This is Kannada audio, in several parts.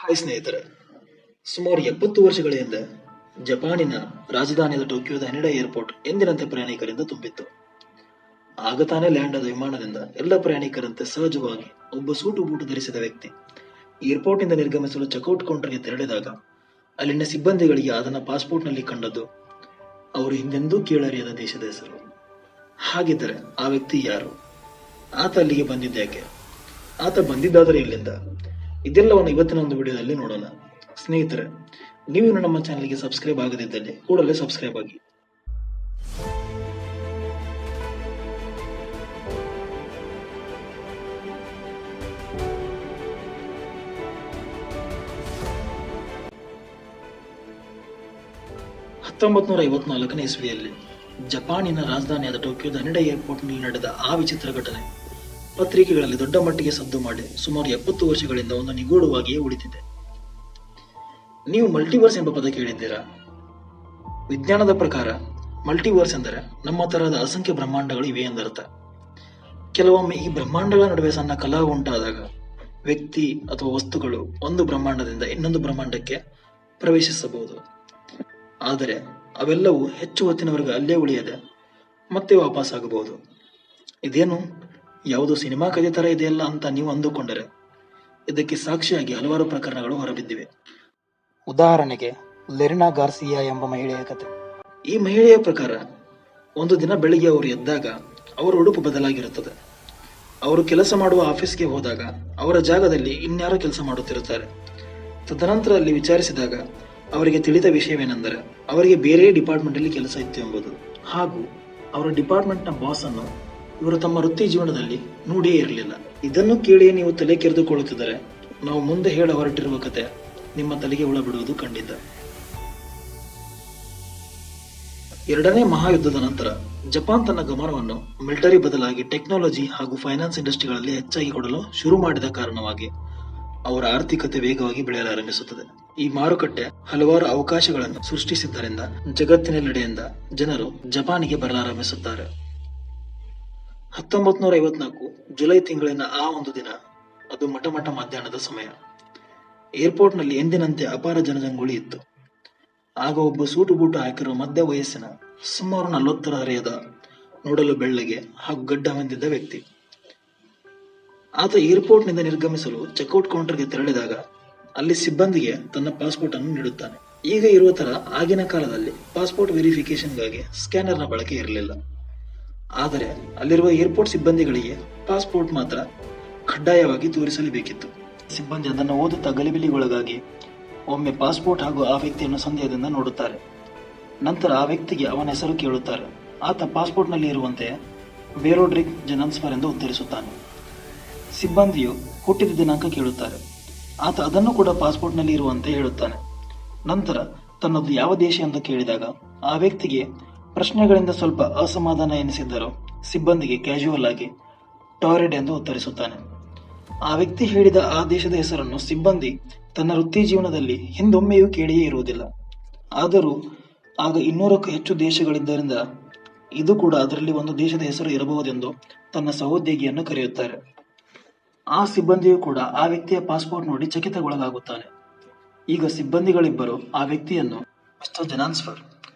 ಹಾಯ್ ಸ್ನೇಹಿತರೆ, ಸುಮಾರು 70 ವರ್ಷಗಳ ಹಿಂದೆ ಜಪಾನಿನ ರಾಜಧಾನಿಯಾದ ಟೋಕಿಯೋದ ಹನಿಡಾ ಏರ್ಪೋರ್ಟ್ ಎಂದಿನಂತೆ ಪ್ರಯಾಣಿಕರಿಂದ ತುಂಬಿತ್ತು. ಆಗ ತಾನೇ ಲ್ಯಾಂಡ್ ಆದ ವಿಮಾನದಿಂದ ಎಲ್ಲ ಪ್ರಯಾಣಿಕರಂತೆ ಸಹಜವಾಗಿ ಒಬ್ಬ ಸೂಟು ಬೂಟು ಧರಿಸಿದ ವ್ಯಕ್ತಿ ಏರ್ಪೋರ್ಟ್ನಿಂದ ನಿರ್ಗಮಿಸಲು ಚೆಕ್ಔಟ್ ಕೌಂಟರ್ಗೆ ತೆರಳಿದಾಗ ಅಲ್ಲಿನ ಸಿಬ್ಬಂದಿಗಳಿಗೆ ಆತನ ಪಾಸ್ಪೋರ್ಟ್ನಲ್ಲಿ ಕಂಡದ್ದು ಅವರು ಹಿಂದೆಂದೂ ಕೇಳರಿಯದ ದೇಶದ ಹೆಸರು. ಹಾಗಿದ್ದರೆ ಆ ವ್ಯಕ್ತಿ ಯಾರು? ಆತ ಅಲ್ಲಿಗೆ ಬಂದಿದ್ದ್ಯಾಕೆ? ಆತ ಬಂದಿದ್ದಾದರೆ ಇಲ್ಲಿಂದ? ಇದೆಲ್ಲವನ್ನು ಇವತ್ತಿನ ಒಂದು ವಿಡಿಯೋದಲ್ಲಿ ನೋಡೋಣ. ಸ್ನೇಹಿತರೆ, ನೀವು ನಮ್ಮ ಚಾನಲ್ಗೆ ಸಬ್ಸ್ಕ್ರೈಬ್ ಆಗದಿದ್ದಲ್ಲಿ ಕೂಡಲೇ ಸಬ್ಸ್ಕ್ರೈಬ್ ಆಗಿ. ಇಸ್ವಿಯಲ್ಲಿ ಜಪಾನಿನ ರಾಜಧಾನಿಯಾದ ಟೋಕಿಯೋದ ಹನಿಡಾ ಏರ್ಪೋರ್ಟ್ನಲ್ಲಿ ನಡೆದ ಆ ವಿಚಿತ್ರ ಘಟನೆ ಪತ್ರಿಕೆಗಳಲ್ಲಿ ದೊಡ್ಡ ಮಟ್ಟಿಗೆ ಸದ್ದು ಮಾಡಿ ಸುಮಾರು 70 ವರ್ಷಗಳಿಂದ ಒಂದು ನಿಗೂಢವಾಗಿಯೇ ಉಳಿದಿದೆ. ನೀವು ಮಲ್ಟಿವರ್ಸ್ ಎಂಬ ಪದ ಕೇಳಿದ್ದೀರಾ? ವಿಜ್ಞಾನದ ಪ್ರಕಾರ ಮಲ್ಟಿವರ್ಸ್ ಎಂದರೆ ನಮ್ಮ ತರಹದ ಅಸಂಖ್ಯ ಬ್ರಹ್ಮಾಂಡಗಳು ಇವೆ ಎಂದರ್ಥ. ಕೆಲವೊಮ್ಮೆ ಈ ಬ್ರಹ್ಮಾಂಡಗಳ ನಡುವೆ ಸಣ್ಣ ಕಲಹ ಉಂಟಾದಾಗ ವ್ಯಕ್ತಿ ಅಥವಾ ವಸ್ತುಗಳು ಒಂದು ಬ್ರಹ್ಮಾಂಡದಿಂದ ಇನ್ನೊಂದು ಬ್ರಹ್ಮಾಂಡಕ್ಕೆ ಪ್ರವೇಶಿಸಬಹುದು. ಆದರೆ ಅವೆಲ್ಲವೂ ಹೆಚ್ಚು ಹೊತ್ತಿನವರೆಗೆ ಅಲ್ಲೇ ಉಳಿಯದೆ ಮತ್ತೆ ವಾಪಸ್ ಆಗಬಹುದು. ಇದೇನು ಯಾವುದೋ ಸಿನಿಮಾ ಕಥೆ ತರ ಇದೆಯಲ್ಲ ಅಂತ ನೀವು ಅಂದುಕೊಂಡರೆ ಇದಕ್ಕೆ ಸಾಕ್ಷಿಯಾಗಿ ಹಲವಾರು ಪ್ರಕರಣಗಳು ಹೊರಬಿದ್ದಿವೆ. ಉದಾಹರಣೆಗೆ ಲೆರಿನಾ ಗಾರ್ಸಿಯಾ ಎಂಬ ಮಹಿಳೆಯ ಕಥೆ. ಈ ಮಹಿಳೆಯ ಪ್ರಕಾರ ಒಂದು ದಿನ ಬೆಳಿಗ್ಗೆ ಅವರು ಎದ್ದಾಗ ಅವರ ಉಡುಪು ಬದಲಾಗಿರುತ್ತದೆ. ಅವರು ಕೆಲಸ ಮಾಡುವ ಆಫೀಸ್ಗೆ ಹೋದಾಗ ಅವರ ಜಾಗದಲ್ಲಿ ಇನ್ಯಾರೋ ಕೆಲಸ ಮಾಡುತ್ತಿರುತ್ತಾರೆ. ತದನಂತರ ಅಲ್ಲಿ ವಿಚಾರಿಸಿದಾಗ ಅವರಿಗೆ ತಿಳಿದ ವಿಷಯವೇನೆಂದರೆ ಅವರಿಗೆ ಬೇರೆ ಡಿಪಾರ್ಟ್ಮೆಂಟ್ ಅಲ್ಲಿ ಕೆಲಸ ಇತ್ತು ಎಂಬುದು. ಹಾಗೂ ಅವರ ಡಿಪಾರ್ಟ್ಮೆಂಟ್ ನ ಬಾಸ್ ಅನ್ನು ಇವರು ತಮ್ಮ ವೃತ್ತಿ ಜೀವನದಲ್ಲಿ ನೋಡಿಯೇ ಇರಲಿಲ್ಲ. ಇದನ್ನು ಕೇಳಿಯೇ ನೀವು ತಲೆ ಕೆರೆದುಕೊಳ್ಳುತ್ತಿದ್ದರೆ ನಾವು ಮುಂದೆ ಹೇಳ ಹೊರಟಿರುವ ಕತೆ ನಿಮ್ಮ ತಲೆಗೆ ಹುಳ ಬಿಡುವುದು ಖಂಡಿತ. ಎರಡನೇ ಮಹಾಯುದ್ಧದ ನಂತರ ಜಪಾನ್ ತನ್ನ ಗಮನವನ್ನು ಮಿಲಿಟರಿ ಬದಲಾಗಿ ಟೆಕ್ನಾಲಜಿ ಹಾಗೂ ಫೈನಾನ್ಸ್ ಇಂಡಸ್ಟ್ರಿಗಳಲ್ಲಿ ಹೆಚ್ಚಾಗಿ ಕೊಡಲು ಶುರು ಮಾಡಿದ ಕಾರಣವಾಗಿ ಅವರ ಆರ್ಥಿಕತೆ ವೇಗವಾಗಿ ಬೆಳೆಯಲಾರಂಭಿಸುತ್ತದೆ. ಈ ಮಾರುಕಟ್ಟೆ ಹಲವಾರು ಅವಕಾಶಗಳನ್ನು ಸೃಷ್ಟಿಸಿದ್ದರಿಂದ ಜಗತ್ತಿನೆಲ್ಲೆಡೆಯಿಂದ ಜನರು ಜಪಾನಿಗೆ ಬರಲಾರಂಭಿಸುತ್ತಾರೆ. 1954 ಜುಲೈ ತಿಂಗಳಿನ ಆ ಒಂದು ದಿನ, ಅದು ಮಠ ಮಧ್ಯಾಹ್ನದ ಸಮಯ. ಏರ್ಪೋರ್ಟ್ನಲ್ಲಿ ಎಂದಿನಂತೆ ಅಪಾರ ಜನಜಂಗುಳಿ ಇತ್ತು. ಆಗ ಒಬ್ಬ ಸೂಟು ಬೂಟು ಹಾಕಿರುವ ಮಧ್ಯ ವಯಸ್ಸಿನ ಸುಮಾರು 40 ಹರೆಯದ, ನೋಡಲು ಬೆಳ್ಳಗೆ ಹಾಗೂ ಗಡ್ಡ ಹೊಂದಿದ್ದ ವ್ಯಕ್ತಿ ಆತ ಏರ್ಪೋರ್ಟ್ನಿಂದ ನಿರ್ಗಮಿಸಲು ಚೆಕ್ಔಟ್ ಕೌಂಟರ್ಗೆ ತೆರಳಿದಾಗ ಅಲ್ಲಿ ಸಿಬ್ಬಂದಿಗೆ ತನ್ನ ಪಾಸ್ಪೋರ್ಟ್ ಅನ್ನು ನೀಡುತ್ತಾನೆ. ಈಗ ಇರುವ ತರ ಆಗಿನ ಕಾಲದಲ್ಲಿ ಪಾಸ್ಪೋರ್ಟ್ ವೆರಿಫಿಕೇಶನ್ಗಾಗಿ ಸ್ಕ್ಯಾನರ್ನ ಬಳಕೆ ಇರಲಿಲ್ಲ. ಆದರೆ ಅಲ್ಲಿರುವ ಏರ್ಪೋರ್ಟ್ ಸಿಬ್ಬಂದಿಗಳಿಗೆ ಪಾಸ್ಪೋರ್ಟ್ ಮಾತ್ರ ಕಡ್ಡಾಯವಾಗಿ ತೋರಿಸಲೇಬೇಕಿತ್ತು. ಸಿಬ್ಬಂದಿ ಅದನ್ನು ಓದುತ್ತಾ ಗಲಿಬಿಲಿಗೊಳಗಾಗಿ ಒಮ್ಮೆ ಪಾಸ್ಪೋರ್ಟ್ ಹಾಗೂ ಆ ವ್ಯಕ್ತಿಯನ್ನು ಸಂದೇಹದಿಂದ ನೋಡುತ್ತಾರೆ. ನಂತರ ಆ ವ್ಯಕ್ತಿಗೆ ಅವನ ಹೆಸರು ಕೇಳುತ್ತಾರೆ. ಆತ ಪಾಸ್ಪೋರ್ಟ್ ನಲ್ಲಿ ಇರುವಂತೆ ಬೇರೋಡ್ರಿಕ್ ಜನಾನ್ಸ್ಫರ್ ಎಂದು ಉತ್ತರಿಸುತ್ತಾನೆ. ಸಿಬ್ಬಂದಿಯು ಹುಟ್ಟಿದ ದಿನಾಂಕ ಕೇಳುತ್ತಾರೆ. ಆತ ಅದನ್ನು ಕೂಡ ಪಾಸ್ಪೋರ್ಟ್ ನಲ್ಲಿ ಇರುವಂತೆ ಹೇಳುತ್ತಾನೆ. ನಂತರ ತನ್ನದು ಯಾವ ದೇಶ ಎಂದು ಕೇಳಿದಾಗ ಆ ವ್ಯಕ್ತಿಗೆ ಪ್ರಶ್ನೆಗಳಿಂದ ಸ್ವಲ್ಪ ಅಸಮಾಧಾನ ಎನಿಸಿದ್ದರೂ ಸಿಬ್ಬಂದಿಗೆ ಕ್ಯಾಶುವಲ್ ಆಗಿ ಟಾರೆಡ್ ಎಂದು ಉತ್ತರಿಸುತ್ತಾನೆ. ಆ ವ್ಯಕ್ತಿ ಹೇಳಿದ ಆ ದೇಶದ ಹೆಸರನ್ನು ಸಿಬ್ಬಂದಿ ತನ್ನ ವೃತ್ತಿ ಜೀವನದಲ್ಲಿ ಹಿಂದೊಮ್ಮೆಯೂ ಕೇಳಿಯೇ ಇರುವುದಿಲ್ಲ. ಆದರೂ ಆಗ 200ಕ್ಕೂ ಹೆಚ್ಚು ದೇಶಗಳಿದ್ದರಿಂದ ಇದು ಕೂಡ ಅದರಲ್ಲಿ ಒಂದು ದೇಶದ ಹೆಸರು ಇರಬಹುದೆಂದು ತನ್ನ ಸಹೋದ್ಯೋಗಿಯನ್ನು ಕರೆಯುತ್ತಾರೆ. ಆ ಸಿಬ್ಬಂದಿಯು ಕೂಡ ಆ ವ್ಯಕ್ತಿಯ ಪಾಸ್ಪೋರ್ಟ್ ನೋಡಿ ಚಕಿತಗೊಳಗಾಗುತ್ತಾನೆ. ಈಗ ಸಿಬ್ಬಂದಿಗಳಿಬ್ಬರು ಆ ವ್ಯಕ್ತಿಯನ್ನು, ಮಿಸ್ಟರ್ ಜನಾನ್ಸ್ಫರ್,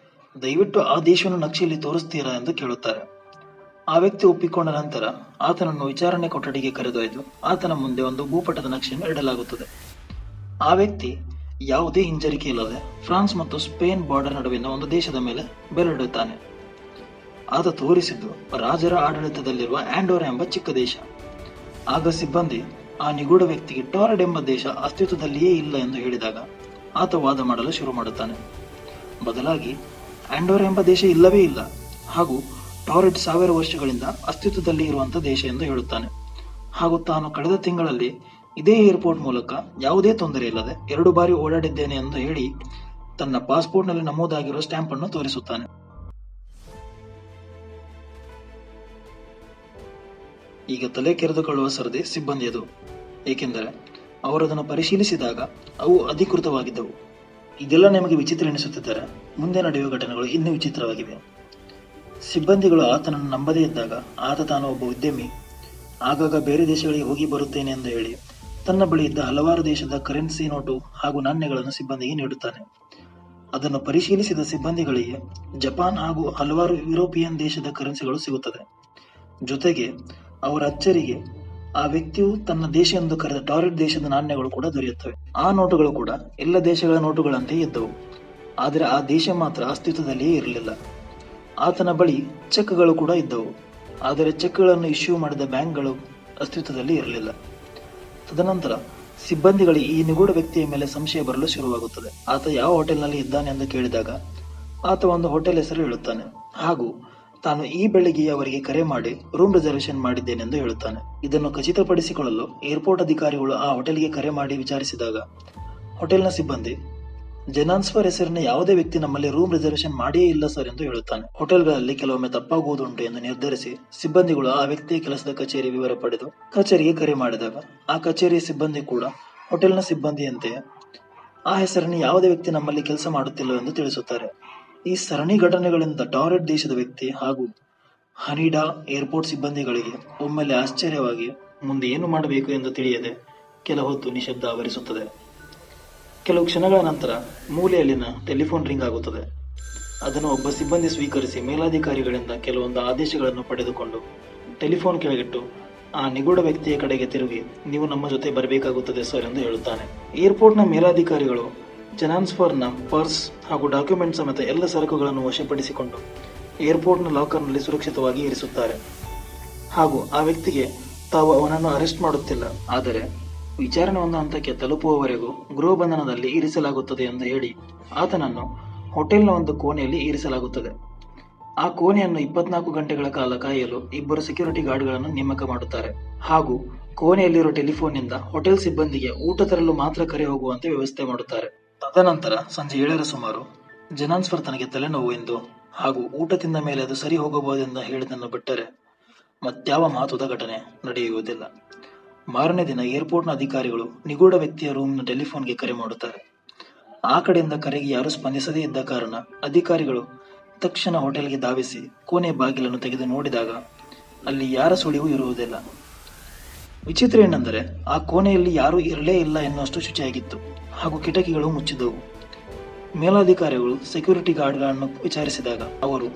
ದಯವಿಟ್ಟು ಆ ದೇಶವನ್ನು ನಕ್ಷೆಯಲ್ಲಿ ತೋರಿಸ್ತೀರಾ ಎಂದು ಕೇಳುತ್ತಾರೆ. ಆ ವ್ಯಕ್ತಿ ಒಪ್ಪಿಕೊಂಡ ನಂತರ ಆತನನ್ನು ವಿಚಾರಣೆ ಕೊಠಡಿಗೆ ಕರೆದೊಯ್ದು ಆತನ ಮುಂದೆ ಒಂದು ಭೂಪಟದ ನಕ್ಷೆಯನ್ನು ಇಡಲಾಗುತ್ತದೆ. ಆ ವ್ಯಕ್ತಿ ಯಾವುದೇ ಹಿಂಜರಿಕೆ ಇಲ್ಲದೆ ಫ್ರಾನ್ಸ್ ಮತ್ತು ಸ್ಪೇನ್ ಬಾರ್ಡರ್ ನಡುವಿನ ಒಂದು ದೇಶದ ಮೇಲೆ ಬೆರಳಿಡುತ್ತಾನೆ. ಆತ ತೋರಿಸಿದ್ದು ರಾಜರ ಆಡಳಿತದಲ್ಲಿರುವ ಆಂಡೋರಾ ಎಂಬ ಚಿಕ್ಕ ದೇಶ. ಆಗ ಸಿಬ್ಬಂದಿ ಆ ನಿಗೂಢ ವ್ಯಕ್ತಿಗೆ ಟಾರೆಡ್ ಎಂಬ ದೇಶ ಅಸ್ತಿತ್ವದಲ್ಲಿಯೇ ಇಲ್ಲ ಎಂದು ಹೇಳಿದಾಗ ಆತ ವಾದ ಮಾಡಲು ಶುರು ಮಾಡುತ್ತಾನೆ. ಬದಲಾಗಿ ಆಂಡೋರಾ ಎಂಬ ದೇಶ ಇಲ್ಲವೇ ಇಲ್ಲ ಹಾಗೂ ಟಾರೆಡ್ 1000 ವರ್ಷಗಳಿಂದ ಅಸ್ತಿತ್ವದಲ್ಲಿ ಇರುವಂತಹ ದೇಶ ಎಂದು ಹೇಳುತ್ತಾನೆ. ಹಾಗೂ ತಾನು ಕಳೆದ ತಿಂಗಳಲ್ಲಿ ಇದೇ ಏರ್ಪೋರ್ಟ್ ಮೂಲಕ ಯಾವುದೇ ತೊಂದರೆ ಇಲ್ಲದೆ 2 ಬಾರಿ ಓಡಾಡಿದ್ದೇನೆ ಎಂದು ಹೇಳಿ ತನ್ನ ಪಾಸ್ಪೋರ್ಟ್ ನಲ್ಲಿ ನಮೂದಾಗಿರುವ ಸ್ಟ್ಯಾಂಪ್ ಅನ್ನು ತೋರಿಸುತ್ತಾನೆ. ಈಗ ತಲೆ ಕೆರೆದುಕೊಳ್ಳುವ ಸರದಿ ಸಿಬ್ಬಂದಿಯದು, ಏಕೆಂದರೆ ಅವರು ಅದನ್ನು ಪರಿಶೀಲಿಸಿದಾಗ ಅವು ಅಧಿಕೃತವಾಗಿದ್ದವು. ಇದೆಲ್ಲ ನಿಮಗೆ ವಿಚಿತ್ರ ಎನಿಸುತ್ತಿದ್ದರೆ ಮುಂದೆ ನಡೆಯುವ ಘಟನೆಗಳು ಇನ್ನೂ ವಿಚಿತ್ರವಾಗಿವೆ. ಸಿಬ್ಬಂದಿಗಳು ಆತನನ್ನು ನಂಬದೇ ಇದ್ದಾಗ ಆತ ತಾನು ಒಬ್ಬ ಉದ್ಯಮಿ, ಆಗಾಗ ಬೇರೆ ದೇಶಗಳಿಗೆ ಹೋಗಿ ಬರುತ್ತೇನೆ ಎಂದು ಹೇಳಿ ತನ್ನ ಬಳಿ ಇದ್ದ ಹಲವಾರು ದೇಶದ ಕರೆನ್ಸಿ ನೋಟು ಹಾಗೂ ನಾಣ್ಯಗಳನ್ನು ಸಿಬ್ಬಂದಿಗೆ ನೀಡುತ್ತಾನೆ. ಅದನ್ನು ಪರಿಶೀಲಿಸಿದ ಸಿಬ್ಬಂದಿಗಳಿಗೆ ಜಪಾನ್ ಹಾಗೂ ಹಲವಾರು ಯುರೋಪಿಯನ್ ದೇಶದ ಕರೆನ್ಸಿಗಳು ಸಿಗುತ್ತದೆ. ಜೊತೆಗೆ ಅವರ ಅಚ್ಚರಿಗೆ ಆ ವ್ಯಕ್ತಿಯು ತನ್ನ ದೇಶ ಎಂದು ಕರೆದ ಟಾರೆಟ್ ದೇಶದ ನಾಣ್ಯಗಳು ಕೂಡ ದೊರೆಯುತ್ತವೆ. ಆ ನೋಟುಗಳು ಕೂಡ ಎಲ್ಲ ದೇಶಗಳ ನೋಟುಗಳಂತೆ ಇದ್ದವು. ಆದರೆ ಆ ದೇಶ ಮಾತ್ರ ಅಸ್ತಿತ್ವದಲ್ಲಿಯೇ ಇರಲಿಲ್ಲ. ಆತನ ಬಳಿ ಚೆಕ್ಗಳು ಕೂಡ ಇದ್ದವು. ಆದರೆ ಚೆಕ್ಗಳನ್ನು ಇಶ್ಯೂ ಮಾಡಿದ ಬ್ಯಾಂಕ್ಗಳು ಅಸ್ತಿತ್ವದಲ್ಲಿ ಇರಲಿಲ್ಲ. ತದನಂತರ ಸಿಬ್ಬಂದಿಗಳಿಗೆ ಈ ನಿಗೂಢ ವ್ಯಕ್ತಿಯ ಮೇಲೆ ಸಂಶಯ ಬರಲು ಶುರುವಾಗುತ್ತದೆ. ಆತ ಯಾವ ಹೋಟೆಲ್ನಲ್ಲಿ ಇದ್ದಾನೆ ಎಂದು ಕೇಳಿದಾಗ ಆತ ಒಂದು ಹೋಟೆಲ್ ಹೆಸರು ಹೇಳುತ್ತಾನೆ ಹಾಗೂ ತಾನು ಈ ಬೆಳಿಗ್ಗೆ ಅವರಿಗೆ ಕರೆ ಮಾಡಿ ರೂಮ್ ರಿಸರ್ವೇಶನ್ ಮಾಡಿದ್ದೇನೆಂದು ಹೇಳುತ್ತಾನೆ. ಇದನ್ನು ಖಚಿತಪಡಿಸಿಕೊಳ್ಳಲು ಏರ್ಪೋರ್ಟ್ ಅಧಿಕಾರಿಗಳು ಆ ಹೋಟೆಲ್ಗೆ ಕರೆ ಮಾಡಿ ವಿಚಾರಿಸಿದಾಗ ಹೋಟೆಲ್ನ ಸಿಬ್ಬಂದಿ ಜೆನಾನ್ಸ್ಫರ್ ಹೆಸರಿನ ಯಾವುದೇ ವ್ಯಕ್ತಿ ನಮ್ಮಲ್ಲಿ ರೂಮ್ ರಿಸರ್ವೇಶನ್ ಮಾಡಿಯೇ ಇಲ್ಲ ಸರ್ ಎಂದು ಹೇಳುತ್ತಾನೆ. ಹೋಟೆಲ್ಗಳಲ್ಲಿ ಕೆಲವೊಮ್ಮೆ ತಪ್ಪಾಗುವುದುಂಟು ಎಂದು ನಿರ್ಧರಿಸಿ ಸಿಬ್ಬಂದಿಗಳು ಆ ವ್ಯಕ್ತಿಯ ಕೆಲಸದ ಕಚೇರಿ ವಿವರ ಪಡೆದು ಕಚೇರಿಗೆ ಕರೆ ಮಾಡಿದಾಗ ಆ ಕಚೇರಿಯ ಸಿಬ್ಬಂದಿ ಕೂಡ ಹೋಟೆಲ್ನ ಸಿಬ್ಬಂದಿಯಂತೆಯೇ ಆ ಹೆಸರಿನ ಯಾವುದೇ ವ್ಯಕ್ತಿ ನಮ್ಮಲ್ಲಿ ಕೆಲಸ ಮಾಡುತ್ತಿಲ್ಲವೆಂದು ತಿಳಿಸುತ್ತಾರೆ. ಈ ಸರಣಿ ಘಟನೆಗಳಿಂದ ಟಾರೆಟ್ ದೇಶದ ವ್ಯಕ್ತಿ ಹಾಗೂ ಹನಿಡಾ ಏರ್ಪೋರ್ಟ್ ಸಿಬ್ಬಂದಿಗಳಿಗೆ ಒಮ್ಮೆಲೆ ಆಶ್ಚರ್ಯವಾಗಿ ಮುಂದೆ ಏನು ಮಾಡಬೇಕು ಎಂದು ತಿಳಿಯದೆ ಕೆಲ ಹೊತ್ತು ನಿಶಬ್ದ ಆವರಿಸುತ್ತದೆ. ಕೆಲವು ಕ್ಷಣಗಳ ನಂತರ ಮೂಲೆಯಲ್ಲಿನ ಟೆಲಿಫೋನ್ ರಿಂಗ್ ಆಗುತ್ತದೆ. ಅದನ್ನು ಒಬ್ಬ ಸಿಬ್ಬಂದಿ ಸ್ವೀಕರಿಸಿ ಮೇಲಾಧಿಕಾರಿಗಳಿಂದ ಕೆಲವೊಂದು ಆದೇಶಗಳನ್ನು ಪಡೆದುಕೊಂಡು ಟೆಲಿಫೋನ್ ಕೆಳಗಿಟ್ಟು ಆ ನಿಗೂಢ ವ್ಯಕ್ತಿಯ ಕಡೆಗೆ ತಿರುಗಿ, ನೀವು ನಮ್ಮ ಜೊತೆ ಬರಬೇಕಾಗುತ್ತದೆ ಸರ್ ಎಂದು ಹೇಳುತ್ತಾನೆ. ಏರ್ಪೋರ್ಟ್ನ ಮೇಲಾಧಿಕಾರಿಗಳು ಜೆನಾನ್ಸ್ಫರ್ನ ಪರ್ಸ್ ಹಾಗೂ ಡಾಕ್ಯುಮೆಂಟ್ ಸಮೇತ ಎಲ್ಲ ಸರಕುಗಳನ್ನು ವಶಪಡಿಸಿಕೊಂಡು ಏರ್ಪೋರ್ಟ್ನ ಲಾಕರ್ನಲ್ಲಿ ಸುರಕ್ಷಿತವಾಗಿ ಇರಿಸುತ್ತಾರೆ ಹಾಗೂ ಆ ವ್ಯಕ್ತಿಗೆ ತಾವು ಅವನನ್ನು ಅರೆಸ್ಟ್ ಮಾಡುತ್ತಿಲ್ಲ, ಆದರೆ ವಿಚಾರಣೆ ಒಂದು ಹಂತಕ್ಕೆ ತಲುಪುವವರೆಗೂ ಗೃಹ ಬಂಧನದಲ್ಲಿ ಇರಿಸಲಾಗುತ್ತದೆ ಎಂದು ಹೇಳಿ ಆತನನ್ನು ಹೋಟೆಲ್ನ ಒಂದು ಕೋಣೆಯಲ್ಲಿ ಇರಿಸಲಾಗುತ್ತದೆ. ಆ ಕೋಣೆಯನ್ನು 24 ಗಂಟೆಗಳ ಕಾಲ ಕಾಯಲು ಇಬ್ಬರು ಸೆಕ್ಯೂರಿಟಿ ಗಾರ್ಡ್ಗಳನ್ನು ನೇಮಕ ಮಾಡುತ್ತಾರೆ ಹಾಗೂ ಕೋಣೆಯಲ್ಲಿರುವ ಟೆಲಿಫೋನ್ನಿಂದ ಹೋಟೆಲ್ ಸಿಬ್ಬಂದಿಗೆ ಊಟ ತರಲು ಮಾತ್ರ ಕರೆ ಹೋಗುವಂತೆ ವ್ಯವಸ್ಥೆ ಮಾಡುತ್ತಾರೆ. ತದನಂತರ ಸಂಜೆ 7ರ ಸುಮಾರು ಜೆನಾನ್ಸ್ಫರ್ ತನಗೆ ತಲೆನೋವು ಎಂದು ಹಾಗೂ ಊಟ ತಿಂದ ಮೇಲೆ ಅದು ಸರಿ ಹೋಗಬಹುದೆಂದು ಹೇಳಿದನ್ನು ಬಿಟ್ಟರೆ ಮತ್ಯಾವ ಮಹತ್ವದ ಘಟನೆ ನಡೆಯುವುದಿಲ್ಲ. ಮಾರನೇ ದಿನ ಏರ್ಪೋರ್ಟ್ನ ಅಧಿಕಾರಿಗಳು ನಿಗೂಢ ವ್ಯಕ್ತಿಯ ರೂಮ್ನ ಟೆಲಿಫೋನ್ಗೆ ಕರೆ ಮಾಡುತ್ತಾರೆ. ಆ ಕಡೆಯಿಂದ ಕರೆಗೆ ಯಾರೂ ಸ್ಪಂದಿಸದೇ ಇದ್ದ ಕಾರಣ ಅಧಿಕಾರಿಗಳು ತಕ್ಷಣ ಹೋಟೆಲ್ಗೆ ಧಾವಿಸಿ ಕೋಣೆ ಬಾಗಿಲನ್ನು ತೆಗೆದು ನೋಡಿದಾಗ ಅಲ್ಲಿ ಯಾರ ಸುಳಿವು ಇರುವುದಿಲ್ಲ. ವಿಚಿತ್ರ ಏನೆಂದರೆ ಆ ಕೋಣೆಯಲ್ಲಿ ಯಾರೂ ಇರಲೇ ಇಲ್ಲ ಎನ್ನುವಷ್ಟು ಶುಚಿಯಾಗಿತ್ತು ಹಾಗೂ ಕಿಟಕಿಗಳು ಮುಚ್ಚಿದ್ದವು. ಮೇಲಾಧಿಕಾರಿಗಳು ಸೆಕ್ಯೂರಿಟಿ ಗಾರ್ಡ್ಗಳನ್ನು ವಿಚಾರಿಸಿದಾಗ ಅವರು,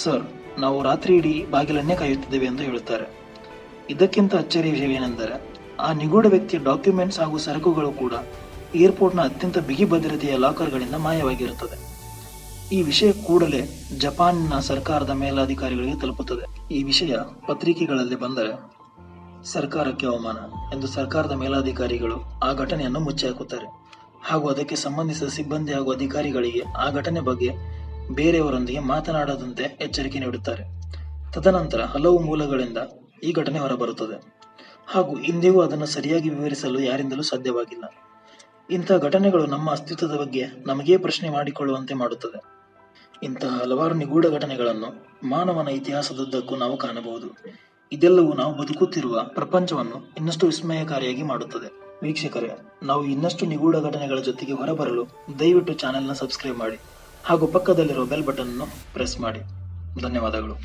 ಸರ್, ನಾವು ರಾತ್ರಿ ಇಡೀ ಬಾಗಿಲನ್ನೇ ಕಾಯುತ್ತಿದ್ದೇವೆ ಎಂದು ಹೇಳುತ್ತಾರೆ. ಇದಕ್ಕಿಂತ ಅಚ್ಚರಿಯ ವಿಷಯವೇನೆಂದರೆ ಆ ನಿಗೂಢ ವ್ಯಕ್ತಿಯ ಡಾಕ್ಯುಮೆಂಟ್ಸ್ ಹಾಗೂ ಸರಕುಗಳು ಕೂಡ ಏರ್ಪೋರ್ಟ್ನ ಅತ್ಯಂತ ಬಿಗಿ ಭದ್ರತೆಯ ಲಾಕರ್ಗಳಿಂದ ಮಾಯವಾಗಿರುತ್ತದೆ. ಈ ವಿಷಯ ಕೂಡಲೇ ಜಪಾನ್ನ ಸರ್ಕಾರದ ಮೇಲಾಧಿಕಾರಿಗಳಿಗೆ ತಲುಪುತ್ತದೆ. ಈ ವಿಷಯ ಪತ್ರಿಕೆಗಳಲ್ಲಿ ಬಂದರೆ ಸರ್ಕಾರಕ್ಕೆ ಅವಮಾನ ಎಂದು ಸರ್ಕಾರದ ಮೇಲಾಧಿಕಾರಿಗಳು ಆ ಘಟನೆಯನ್ನು ಮುಚ್ಚಿ ಹಾಕುತ್ತಾರೆ ಹಾಗೂ ಅದಕ್ಕೆ ಸಂಬಂಧಿಸಿದ ಸಿಬ್ಬಂದಿ ಹಾಗೂ ಅಧಿಕಾರಿಗಳಿಗೆ ಆ ಘಟನೆ ಬಗ್ಗೆ ಬೇರೆಯವರೊಂದಿಗೆ ಮಾತನಾಡದಂತೆ ಎಚ್ಚರಿಕೆ ನೀಡುತ್ತಾರೆ. ತದನಂತರ ಹಲವು ಮೂಲಗಳಿಂದ ಈ ಘಟನೆ ಹೊರಬರುತ್ತದೆ ಹಾಗೂ ಇಂದಿಗೂ ಅದನ್ನು ಸರಿಯಾಗಿ ವಿವರಿಸಲು ಯಾರಿಂದಲೂ ಸಾಧ್ಯವಾಗಿಲ್ಲ. ಇಂಥ ಘಟನೆಗಳು ನಮ್ಮ ಅಸ್ತಿತ್ವದ ಬಗ್ಗೆ ನಮಗೇ ಪ್ರಶ್ನೆ ಮಾಡಿಕೊಳ್ಳುವಂತೆ ಮಾಡುತ್ತದೆ. ಇಂತಹ ಹಲವಾರು ನಿಗೂಢ ಘಟನೆಗಳನ್ನು ಮಾನವನ ಇತಿಹಾಸದುದ್ದಕ್ಕೂ ನಾವು ಕಾಣಬಹುದು. ಇದೆಲ್ಲವೂ ನಾವು ಬದುಕುತ್ತಿರುವ ಪ್ರಪಂಚವನ್ನು ಇನ್ನಷ್ಟು ವಿಸ್ಮಯಕಾರಿಯಾಗಿ ಮಾಡುತ್ತದೆ. ವೀಕ್ಷಕರೇ, ನಾವು ಇನ್ನಷ್ಟು ನಿಗೂಢ ಘಟನೆಗಳ ಜೊತೆಗೆ ಹೊರಬರಲು ದಯವಿಟ್ಟು ಚಾನೆಲ್ನ ಸಬ್ಸ್ಕ್ರೈಬ್ ಮಾಡಿ ಹಾಗೂ ಪಕ್ಕದಲ್ಲಿರುವ ಬೆಲ್ ಬಟನ್ ಅನ್ನು ಪ್ರೆಸ್ ಮಾಡಿ. ಧನ್ಯವಾದಗಳು.